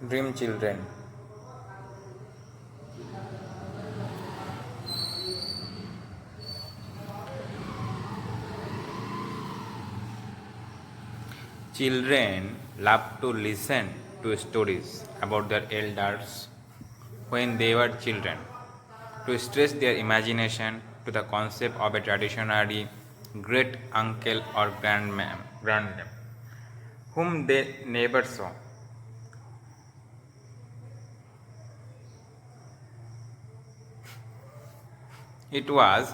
Dream children. Children love to listen to stories about their elders when they were children, to stretch their imagination to the concept of a traditionary great uncle or grandmother whom they never saw. It was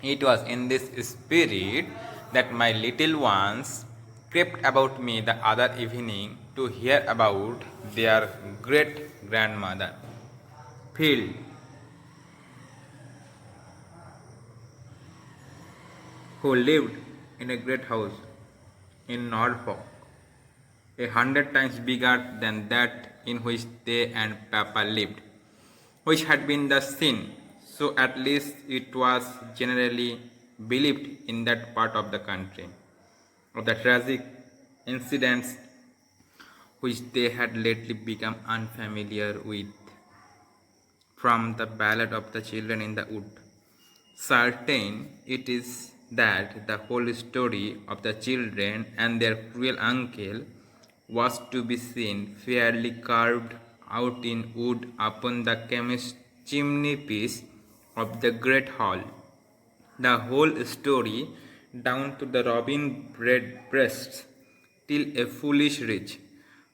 It was in this spirit that my little ones crept about me the other evening to hear about their great grandmother, Phil, who lived in a great house in Norfolk, 100 times bigger than that in which they and Papa lived, which had been the sin, so at least it was generally believed in that part of the country, of the tragic incidents which they had lately become unfamiliar with, from the ballad of the children in the wood. Certain it is that the whole story of the children and their cruel uncle was to be seen fairly carved out in wood upon the chemist's chimney piece of the great hall. The whole story, down to the robin breasts, till a foolish rich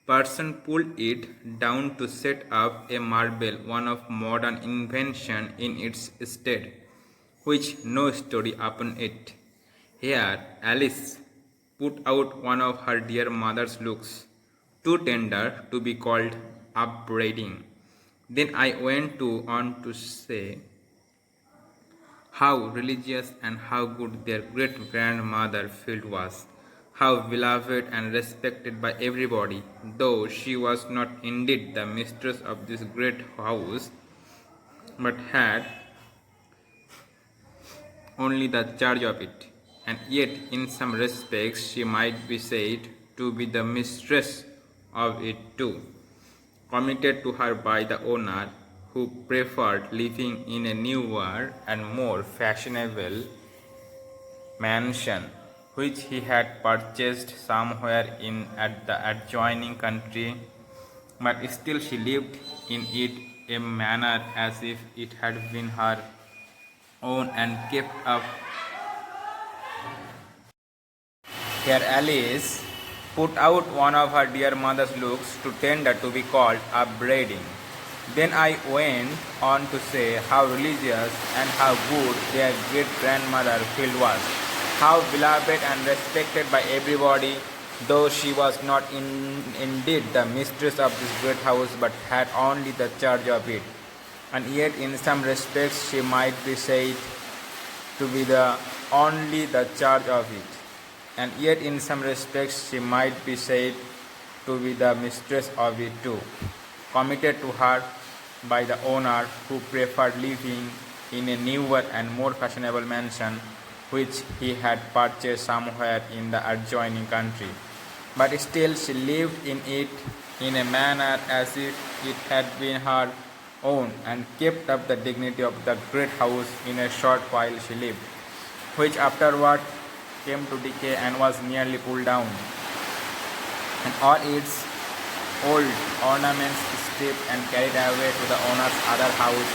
person pulled it down to set up a marble, one of modern invention in its stead, which no story upon it. Here Alice put out one of her dear mother's looks, too tender to be called upbraiding. Then I went on to say how religious and how good their great grandmother Field was, how beloved and respected by everybody, though she was not indeed the mistress of this great house, but had only the charge of it, and yet in some respects she might be said to be the mistress of it too, committed to her by the owner, who preferred living in a newer and more fashionable mansion which he had purchased somewhere in at the adjoining country, but still she lived in it a manner as if it had been her own and kept up. Here Alice put out one of her dear mother's looks too tender to be called upbraiding. Then I went on to say how religious and how good their great grandmother Phil was, how beloved and respected by everybody, though she was not indeed the mistress of this great house but had only the charge of it, and yet in some respects she might be said to be the only the charge of it, and yet in some respects she might be said to be the mistress of it too, committed to her by the owner, who preferred living in a newer and more fashionable mansion which he had purchased somewhere in the adjoining country, but still she lived in it in a manner as if it had been her own, and kept up the dignity of the great house in a short while she lived, which afterward came to decay and was nearly pulled down, and all its old ornaments stripped and carried away to the owner's other house,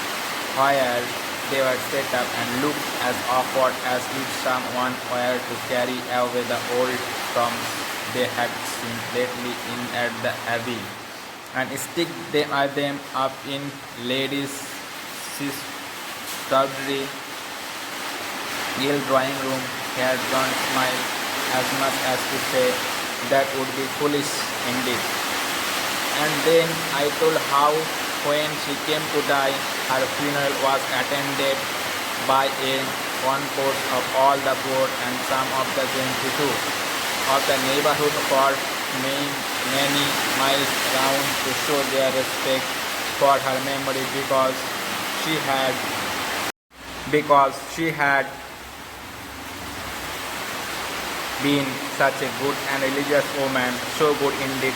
where they were set up and looked as awkward as if someone were to carry away the old tombs they had seen lately in at the abbey, and stick them up in ladies' tawdry Yale drawing room. Here John smiled as much as to say that would be foolish indeed. And then I told how when she came to die, her funeral was attended by a concourse of all the poor and some of the gentry too, of the neighborhood for many miles round, to show their respect for her memory because she had been such a good and religious woman, so good indeed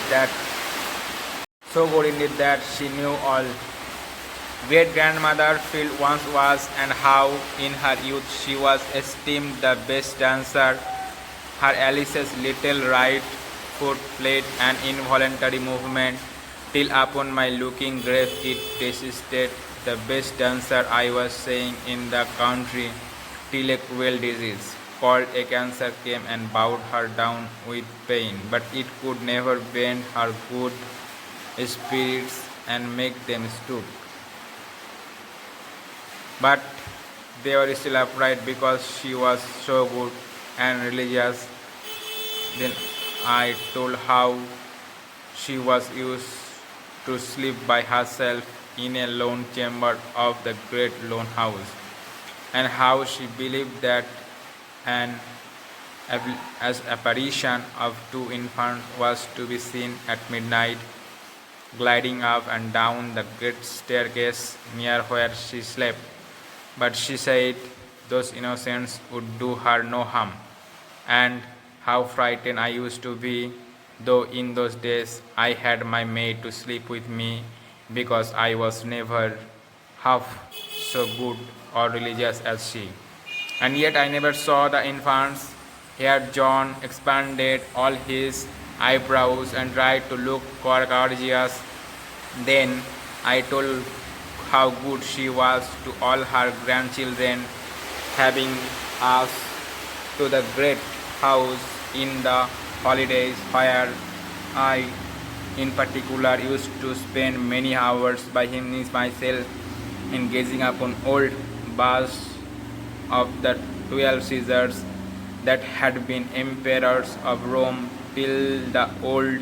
that she knew all great grandmother Phil once was, and how in her youth she was esteemed the best dancer. Her Alice's little right foot played an involuntary movement, till upon my looking grave it persisted. The best dancer I was saying in the country, till a cruel disease called a cancer came and bowed her down with pain, but it could never bend her good spirits and make them stoop. But they were still upright because she was so good and religious. Then I told how she was used to sleep by herself in a lone chamber of the great lone house, and how she believed that an as apparition of two infants was to be seen at midnight, gliding up and down the great staircase near where she slept. But she said those innocents would do her no harm, and how frightened I used to be, though in those days I had my maid to sleep with me, because I was never half so good or religious as she. And yet I never saw the infants. Here John expanded all his eyebrows and tried to look courteous. Then I told how good she was to all her grandchildren, having us to the great house in the holidays, where I in particular used to spend many hours by him myself in gazing upon old busts of the 12 Caesars that had been emperors of Rome, till the old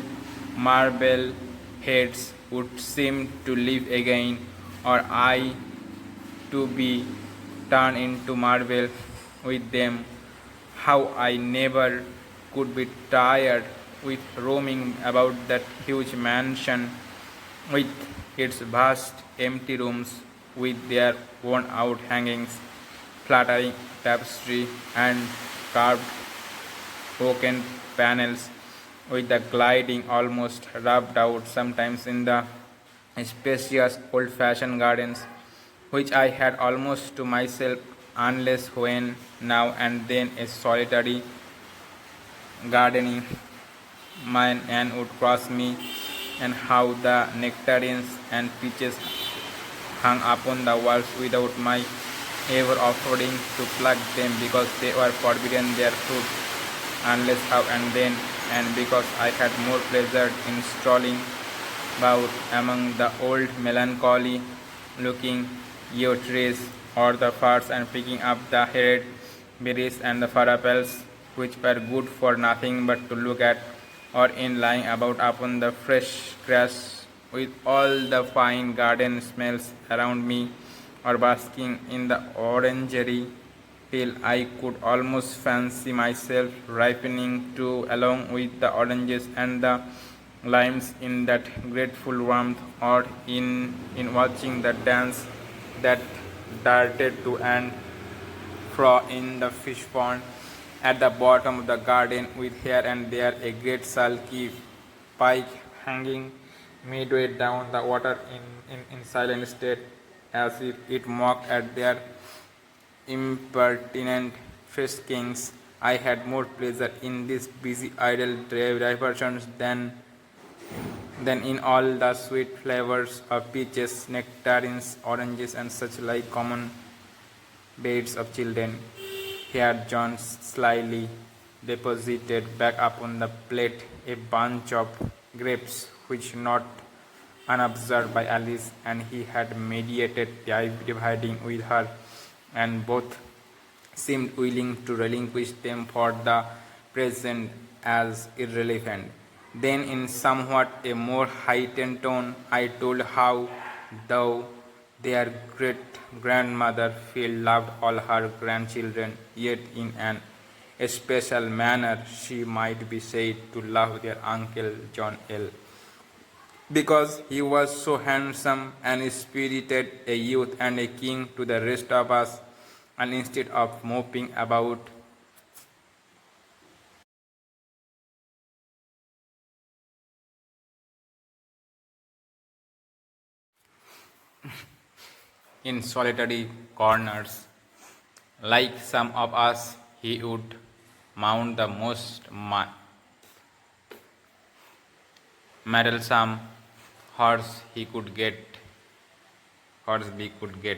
marble heads would seem to live again, or I to be turned into marble with them. How I never could be tired with roaming about that huge mansion with its vast empty rooms, with their worn out hangings, fluttering tapestry, and carved oaken panels, with the gliding almost rubbed out sometimes in the spacious old fashioned gardens, which I had almost to myself, unless when now and then a solitary gardening man would cross me, and how the nectarines and peaches hung upon the walls without my ever offering to pluck them, because they were forbidden their fruit, unless now and then, and because I had more pleasure in strolling about among the old melancholy looking yew trees or the firs, and picking up the herod berries and the fir apples, which were good for nothing but to look at, or in lying about upon the fresh grass with all the fine garden smells around me, or basking in the orangery, till I could almost fancy myself ripening too, along with the oranges and the limes in that grateful warmth, or in watching the dance that darted to and fro in the fish pond at the bottom of the garden, with here and there a great sulky pike hanging midway down the water in silent state, as if it mocked at their impertinent friskings. I had more pleasure in these busy idle diversions than in all the sweet flavors of peaches, nectarines, oranges, and such like common beds of children. Here John slyly deposited back upon the plate a bunch of grapes, which not unobserved by Alice, and he had meditated dividing with her, and both seemed willing to relinquish them for the present as irrelevant. Then, in somewhat a more heightened tone, I told how, though their great grandmother Phil loved all her grandchildren, yet in an especial manner she might be said to love their uncle John L., because he was so handsome and spirited a youth and a king to the rest of us, and instead of moping about in solitary corners. Like some of us, he would mount the most meddlesome horse he could get, horse we could get,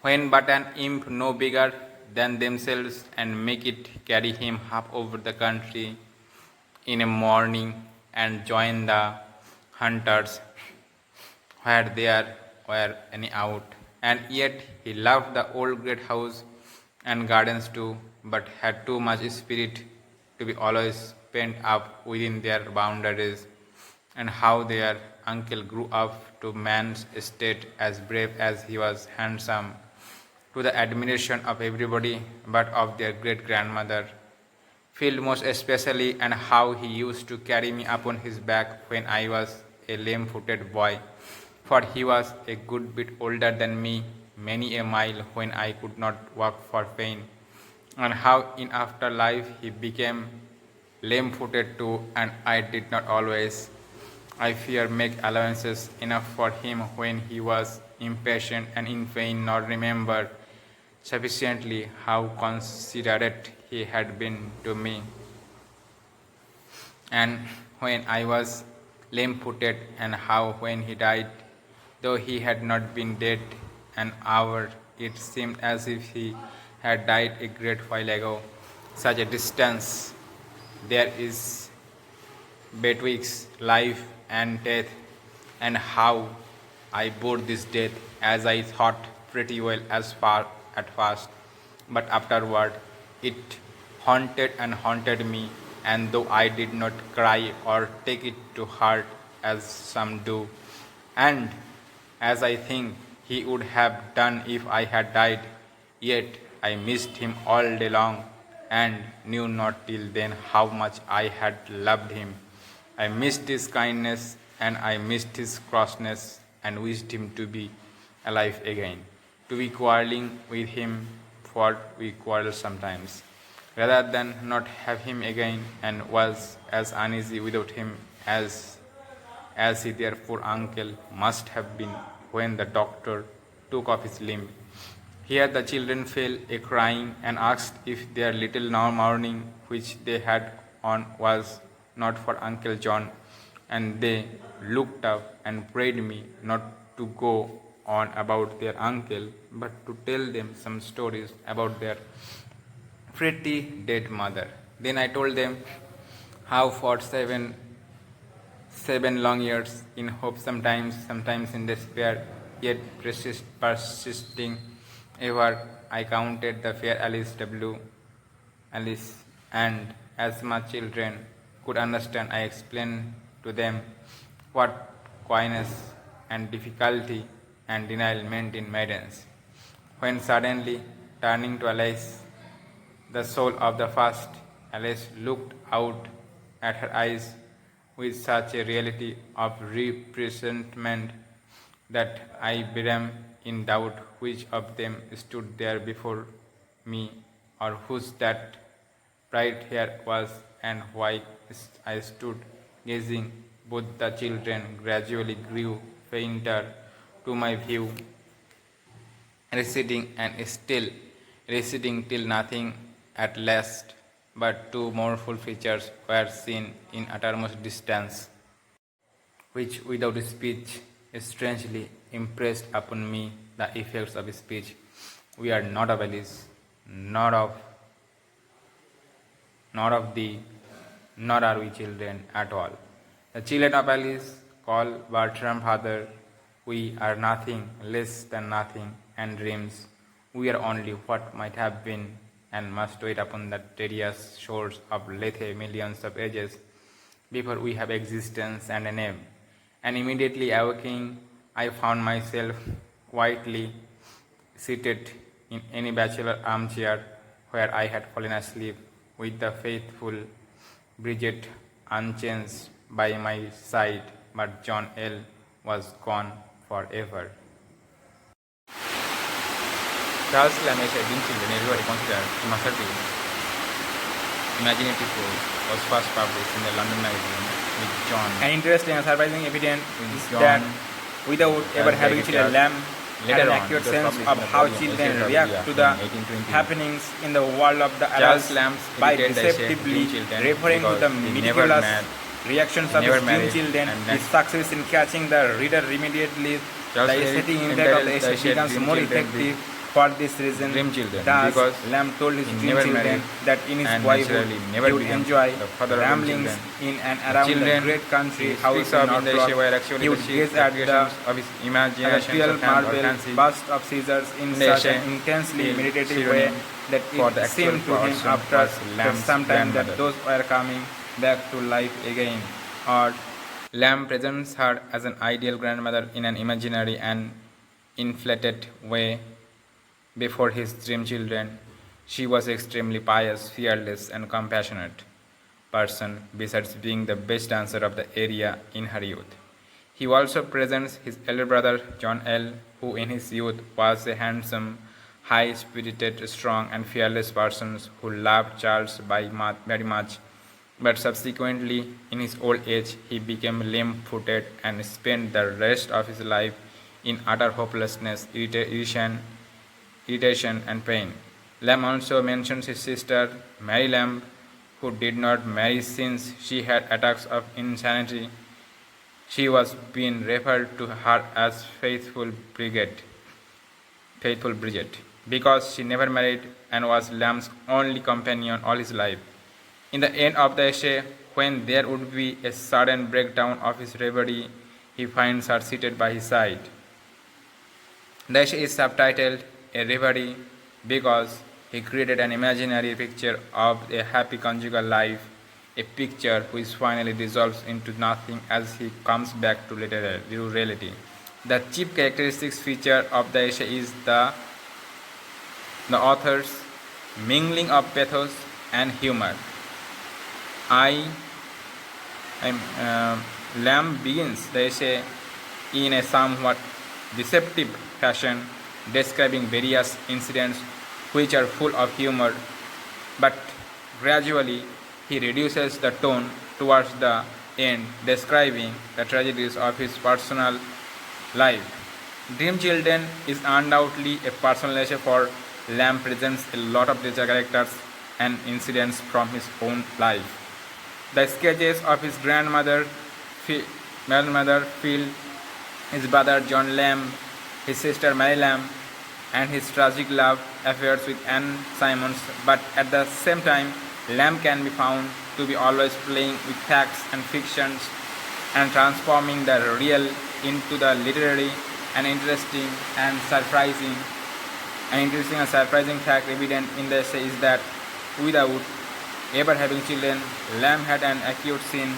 when but an imp no bigger than themselves, and make it carry him half over the country in a morning and join the hunters where there were any out. And yet he loved the old great house and gardens too, but had too much spirit to be always pent up within their boundaries. And how their uncle grew up to man's estate as brave as he was handsome, to the admiration of everybody but of their great grandmother. Feel most especially, and how he used to carry me upon his back when I was a lame footed boy, for he was a good bit older than me, many a mile when I could not walk for pain, and how in after life he became lame footed too, and I did not always, I fear, make allowances enough for him when he was impatient and in pain, nor remember sufficiently how considerate he had been to me. And when I was lame footed, and how when he died, though he had not been dead an hour, it seemed as if he had died a great while ago. Such a distance there is betwixt life and death, and how I bore this death, as I thought, pretty well as far at first, but afterward it haunted and haunted me, and though I did not cry or take it to heart as some do, and as I think he would have done if I had died, yet I missed him all day long, and knew not till then how much I had loved him. I missed his kindness, and I missed his crossness, and wished him to be alive again, to be quarreling with him, for we quarrel sometimes, rather than not have him again, and was as uneasy without him as he, their poor uncle, must have been when the doctor took off his limb. Here the children fell a crying, and asked if their little mourning which they had on was not for Uncle John, and they looked up and prayed me not to go on about their uncle, but to tell them some stories about their pretty dead mother. Then I told them how for seven long years, in hope sometimes in despair, yet persisting ever, I counted the fair Alice, and as my children could understand, I explained to them what coyness and difficulty and denial meant in maidens. When suddenly, turning to Alice, the soul of the first, Alice looked out at her eyes with such a reality of representment that I became in doubt which of them stood there before me, or whose that bright hair was, and why I stood gazing. Both the children gradually grew fainter to my view, receding and still receding till nothing at last but two mournful features were seen in uttermost distance, which without speech strangely impressed upon me the effects of speech. We are not of Alice, nor of thee, nor are we children at all. The children of Alice call Bertram father. We are nothing less than nothing, and dreams. We are only what might have been, and must wait upon the tedious shores of Lethe millions of ages before we have existence and a name. And immediately awaking, I found myself quietly seated in any bachelor armchair where I had fallen asleep, with the faithful Bridget unchanged by my side, but John L. was gone forever. Charles Lamech, Green Children, everybody considered a masterpiece. Imaginative Prose was first published in the London magazine with John. An interesting and surprising evidence with is John that without ever having seen a Albright lamb Later an on, accurate it was sense published of in the how volume children Essays of react India to in the 1820. happenings in the world of the Charles adults Lamb by edited the essay deceptively Dream Children referring to because the he never meticulous married, reactions he of his never dream married children. and His then success in catching the reader immediately. Charles The aesthetic impact of the entitled the essay essay becomes Dream more Children effective for this reason. Dream Children Thus, because Lamb told his he dream never children married that in his and boyhood naturally he never would became enjoy the father of ramblings children. in and The around the children great country he house speaks in of in the essay Norfolk. were actually He would the gaze at the creations of his imaginations Imperial of hand or marble fancy. bust of Caesars in In the such essay, an intensely he meditative way synonym that for the it actual seemed to him person after was Lamb's some time that grandmother. those were coming back to life again. Or Lamb presents her as an ideal grandmother in an imaginary and inflated way before his dream children. She was extremely pious, fearless, and compassionate person, besides being the best dancer of the area in her youth. He also presents his elder brother John L., who in his youth was a handsome, high-spirited, strong, and fearless person who loved Charles very much, but subsequently, in his old age, he became lame-footed and spent the rest of his life in utter hopelessness, irritation, and pain. Lamb also mentions his sister, Mary Lamb, who did not marry since she had attacks of insanity. She was being referred to her as Faithful Bridget, because she never married and was Lamb's only companion all his life. In the end of the essay, when there would be a sudden breakdown of his reverie, he finds her seated by his side. The essay is subtitled A Reverie because he created an imaginary picture of a happy conjugal life, a picture which finally dissolves into nothing as he comes back to reality. The chief characteristic feature of the essay is the author's mingling of pathos and humor. Lamb begins the essay in a somewhat deceptive fashion, describing various incidents which are full of humor, but gradually he reduces the tone towards the end, describing the tragedies of his personal life. Dream Children is undoubtedly a personal essay, for Lamb presents a lot of these characters and incidents from his own life. The sketches of his grandmother, Phil, his brother John Lamb, his sister Mary Lamb, and his tragic love affairs with Anne Simons, but at the same time, Lamb can be found to be always playing with facts and fictions and transforming the real into the literary. An interesting and surprising fact evident in the essay is that without ever having children, Lamb had an acute sin